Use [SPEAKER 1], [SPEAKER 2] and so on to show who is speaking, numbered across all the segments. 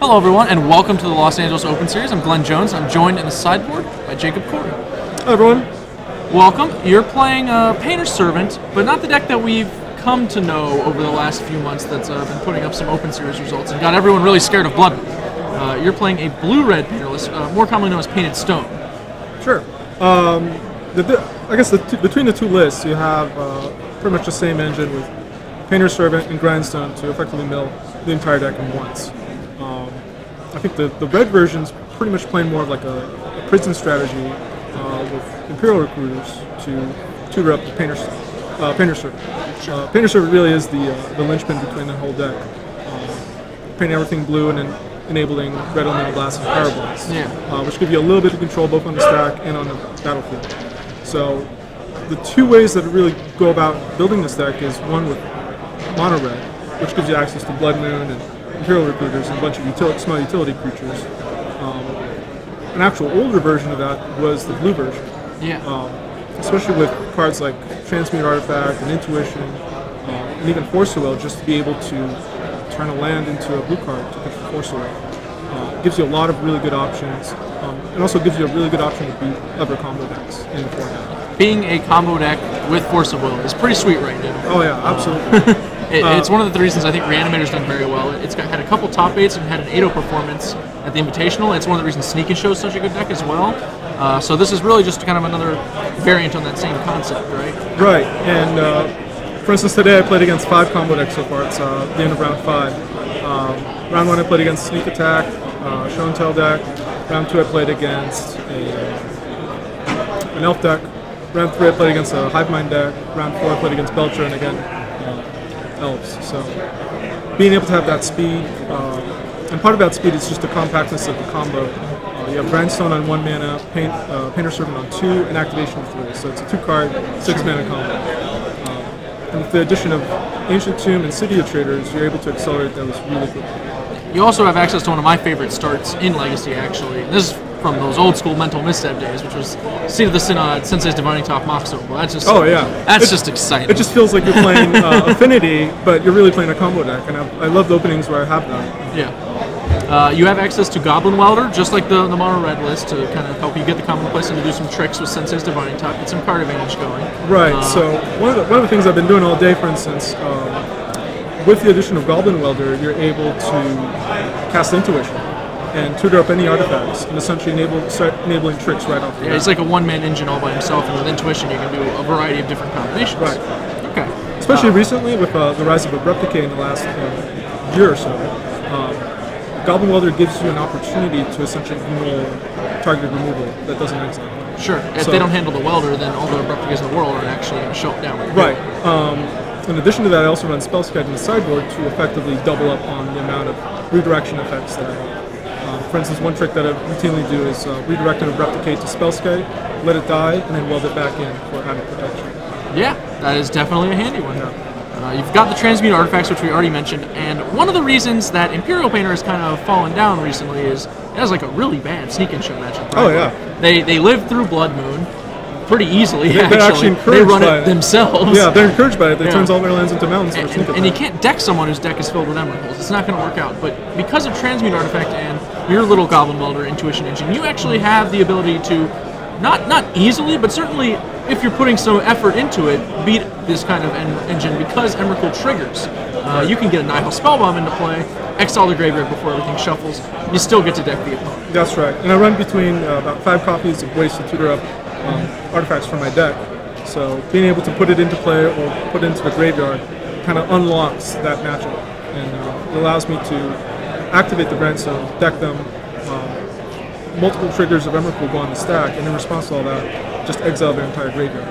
[SPEAKER 1] Hello everyone, and welcome to the Los Angeles Open Series. I'm Glenn Jones. I'm joined in the sideboard by Jacob Kory.
[SPEAKER 2] Hi everyone.
[SPEAKER 1] Welcome. You're playing Painter's Servant, but not the deck that we've come to know over the last few months that's been putting up some Open Series results and got everyone really scared of Blood Moon. You're playing a blue-red painterless, more commonly known as Painted Stone.
[SPEAKER 2] Sure. I guess between the two lists, you have pretty much the same engine with Painter's Servant and Grindstone to effectively mill the entire deck in once. I think the red version's pretty much playing more of like a prison strategy with Imperial Recruiters to tutor up the Painter's Servant.
[SPEAKER 1] Sure.
[SPEAKER 2] Painter's Servant really is the linchpin between the whole deck. Painting everything blue and then enabling red elemental blasts and power blasts, which give you a little bit of control both on the stack and on the battlefield. So the two ways that really go about building this deck is one with mono red, which gives you access to Blood Moon and Imperial Recruiters and a bunch of small utility creatures. An actual older version of that was the blue version. Especially with cards like Transmute Artifact and Intuition, and even Force of Will, just to be able to turn a land into a blue card to control Force of Will. Gives you a lot of really good options, and also gives you a really good option to beat other combo decks in the format.
[SPEAKER 1] Being a combo deck with Force of Will is pretty sweet right now.
[SPEAKER 2] Oh yeah, absolutely.
[SPEAKER 1] It's one of the reasons I think Reanimator's done very well. It's had a couple top 8s and had an 8-0 performance at the Invitational. It's one of the reasons Sneak and Show is such a good deck as well. So this is really just kind of another variant on that same concept, right?
[SPEAKER 2] Right, and for instance today I played against 5 combo decks so far. It's the end of round 5. Round 1 I played against Sneak Attack, Show and Tell deck. Round 2 I played against an Elf deck. Round 3 I played against a Hive Mind deck. Round 4 I played against Belcher and again Elves. So being able to have that speed, and part of that speed is just the compactness of the combo. You have Grindstone on 1 mana, Painter's Servant on 2, and Activation of 3. So it's a 2-card, 6-mana combo. And with the addition of Ancient Tomb and City of Traders, you're able to accelerate those really quickly.
[SPEAKER 1] You also have access to one of my favorite starts in Legacy, actually. This is from those old school Mental Misstep days, which was Seat of the Synod, Sensei's Divining Top, Mox Opal. That's just that's just exciting.
[SPEAKER 2] It just feels like you're playing Affinity, but you're really playing a combo deck, and I love the openings where I have that.
[SPEAKER 1] Yeah. You have access to Goblin Welder, just like the mono red list, to kind of help you get the combo place and to do some tricks with Sensei's Divining Top, get some card advantage going.
[SPEAKER 2] Right. So one of the things I've been doing all day, for instance, with the addition of Goblin Welder, you're able to cast Intuition and tutor up any artifacts and essentially start enabling tricks right off the bat.
[SPEAKER 1] He's like a one-man engine all by himself, and with Intuition you can do a variety of different combinations.
[SPEAKER 2] Right.
[SPEAKER 1] Okay.
[SPEAKER 2] Especially recently with the rise of Abrupt Decay in the last year or so, Goblin Welder gives you an opportunity to essentially rule targeted removal that doesn't exile.
[SPEAKER 1] Sure. If they don't handle the Welder, then all the Abrupt Decays in the world are actually going to show up down.
[SPEAKER 2] Right. In addition to that, I also run Spellskite in the sideboard to effectively double up on the amount of redirection effects that I have. For instance, one trick that I routinely do is redirect an Abrupt Decay to Spellskite, let it die, and then weld it back in for added protection.
[SPEAKER 1] Yeah, that is definitely a handy one.
[SPEAKER 2] Yeah.
[SPEAKER 1] You've got the Transmute Artifacts, which we already mentioned, and one of the reasons that Imperial Painter has kind of fallen down recently is it has like a really bad Sneak and Show matchup. Right?
[SPEAKER 2] Oh yeah.
[SPEAKER 1] They live through Blood Moon pretty easily.
[SPEAKER 2] They're actually
[SPEAKER 1] they run it themselves.
[SPEAKER 2] Yeah, they're encouraged by it. They turns all their lands into mountains for Sneak Attack.
[SPEAKER 1] And you can't deck someone whose deck is filled with Emeralds. It's not going to work out. But because of Transmute Artifact and your little Goblin Welder Intuition engine, you actually have the ability to, not easily, but certainly if you're putting some effort into it, beat this kind of engine because Emrakul triggers. You can get a Nihil Spellbomb into play, exile the graveyard before everything shuffles. You still get to deck the opponent.
[SPEAKER 2] That's right. And I run between about 5 copies of ways to tutor up artifacts from my deck. So being able to put it into play or put it into the graveyard kind of unlocks that matchup. And it allows me to activate the Grindstone, deck them, multiple triggers of Emrakul go on the stack, and in response to all that, just exile their entire graveyard.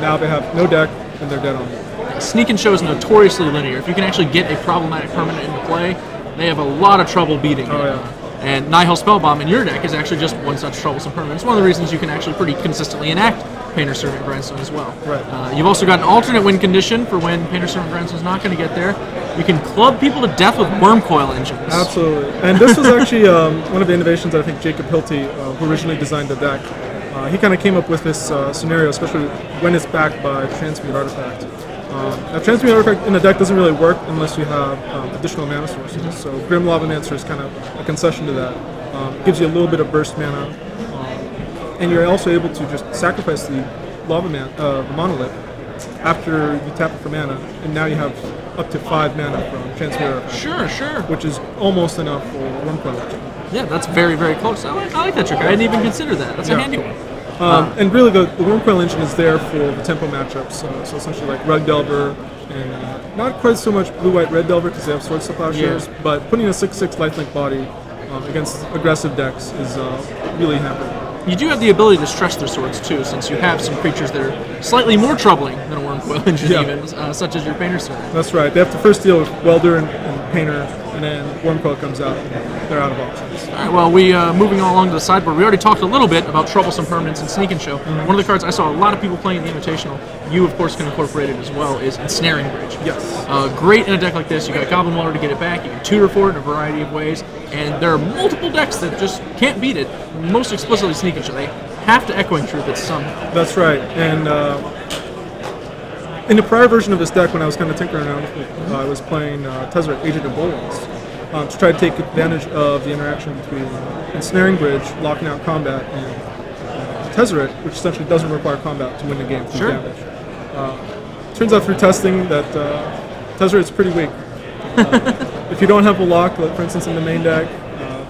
[SPEAKER 2] Now they have no deck, and they're dead on it.
[SPEAKER 1] Sneak and Show is notoriously linear. If you can actually get a problematic permanent into play, they have a lot of trouble beating it. And Nihil Spellbomb in your deck is actually just one such troublesome permanent. It's one of the reasons you can actually pretty consistently enact Painter's Servant Grindstone as well.
[SPEAKER 2] Right.
[SPEAKER 1] You've also got an alternate win condition for when Painter's Servant Grindstone is not going to get there. You can club people to death with Worm Coil engines.
[SPEAKER 2] Absolutely. And this was actually one of the innovations that I think Jacob Hilty, who originally designed the deck, he kind of came up with this scenario, especially when it's backed by Transmute Artifact. Now, Transmute Artifact in the deck doesn't really work unless you have additional mana sources. So Grim Lavamancer is kind of a concession to that. It gives you a little bit of burst mana, and you're also able to just sacrifice the the Monolith after you tap it for mana, and now you have up to 5 mana from Transmute Artifact.
[SPEAKER 1] Sure.
[SPEAKER 2] Which is almost enough for Wurmcoil.
[SPEAKER 1] Yeah, that's very, very close. I like that trick. I didn't even consider that. That's a handy one.
[SPEAKER 2] And really, the Wurmcoil engine is there for the tempo matchups. So essentially, like Rug Delver, and not quite so much Blue-White Red Delver because they have Sword Plowshares, but putting a 6/6 lifelink body against aggressive decks is really handy.
[SPEAKER 1] You do have the ability to stretch their swords too, since you have some creatures that are slightly more troubling than a Wurmcoil engine, even, such as your Painter Servant.
[SPEAKER 2] That's right. They have to first deal with Welder and Painter, and then Wurmcoil comes out, and they're out of options.
[SPEAKER 1] All right, well, we moving on along to the sideboard. We already talked a little bit about Troublesome Permanence and Sneak and Show. One of the cards I saw a lot of people playing in the Invitational, you of course can incorporate it as well, is Ensnaring Bridge.
[SPEAKER 2] Yes.
[SPEAKER 1] Great in a deck like this. You got Goblin Welder to get it back. You can tutor for it in a variety of ways, and there are multiple decks that just can't beat it. Most explicitly Sneak and Show. They have to Echoing Truth it somehow.
[SPEAKER 2] That's right. And in the prior version of this deck, when I was kind of tinkering around with it, I was playing Tezzeret, Agent of Bolons, to try to take advantage of the interaction between Ensnaring Bridge, locking out combat, and Tezzeret, which essentially doesn't require combat to win the game through damage. Turns out through testing that Tezzeret's pretty weak. If you don't have a lock, like for instance in the main deck,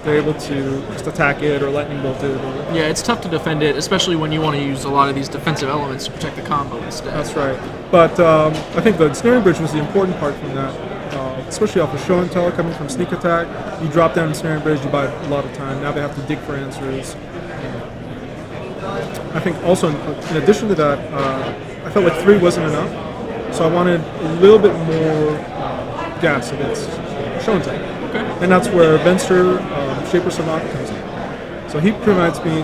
[SPEAKER 2] they're able to just attack it or lightning bolt it.
[SPEAKER 1] Yeah, it's tough to defend it, especially when you want to use a lot of these defensive elements to protect the combo instead.
[SPEAKER 2] That's right. But I think the Ensnaring Bridge was the important part from that, especially off of Show and Tell coming from Sneak Attack. You drop down Ensnaring Bridge, you buy a lot of time. Now they have to dig for answers. I think also in addition to that, I felt like 3 wasn't enough, so I wanted a little bit more gas against Show and Tell.
[SPEAKER 1] Okay.
[SPEAKER 2] And that's where Venster, Shaper Savant comes in. So he provides me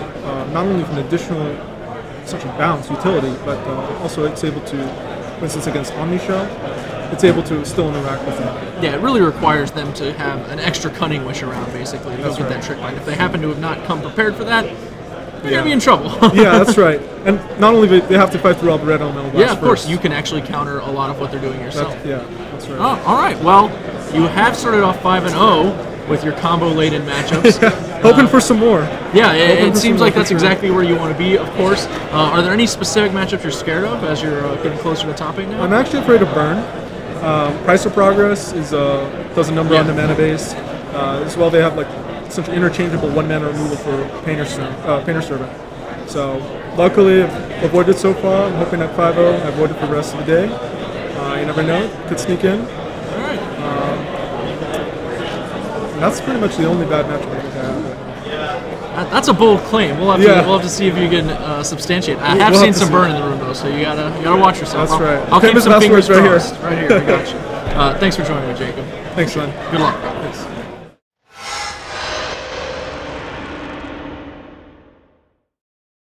[SPEAKER 2] not only with an additional essentially bounce utility, but also it's able to, for instance against Omni-Shell, it's able to still interact with them.
[SPEAKER 1] Yeah, it really requires them to have an extra Cunning Wish around, basically, to go get that trick bind. If they happen to have not come prepared for that, they're going to be in trouble.
[SPEAKER 2] Yeah, that's right. And not only do they have to fight through all the red elemental blasts.
[SPEAKER 1] Yeah, of course, you can actually counter a lot of what they're doing yourself.
[SPEAKER 2] That's right.
[SPEAKER 1] Oh, all right. Well, you have started off 5-0 with your combo-laden matchups.
[SPEAKER 2] Hoping for some more.
[SPEAKER 1] Yeah, it seems like that's exactly where you want to be, of course. Are there any specific matchups you're scared of as you're getting closer to topping now?
[SPEAKER 2] I'm actually afraid of Burn. Price of Progress is does a number on the mana base. As well, they have like such interchangeable 1 mana removal for Painter Servant. So luckily, I've avoided so far. I'm hoping at 5-0 I avoid it for the rest of the day. You never know, it could sneak in.
[SPEAKER 1] All right.
[SPEAKER 2] And that's pretty much the only bad matchup I think I have.
[SPEAKER 1] That's a bold claim. We'll have to see if you can substantiate. I have seen some burn in the room though, so you gotta watch yourself.
[SPEAKER 2] That's right.
[SPEAKER 1] I'll keep some fingers
[SPEAKER 2] right
[SPEAKER 1] crossed.
[SPEAKER 2] here.
[SPEAKER 1] Right here. I got you. Thanks for joining me, Jacob.
[SPEAKER 2] Thanks, Len.
[SPEAKER 1] Good luck.
[SPEAKER 2] Thanks.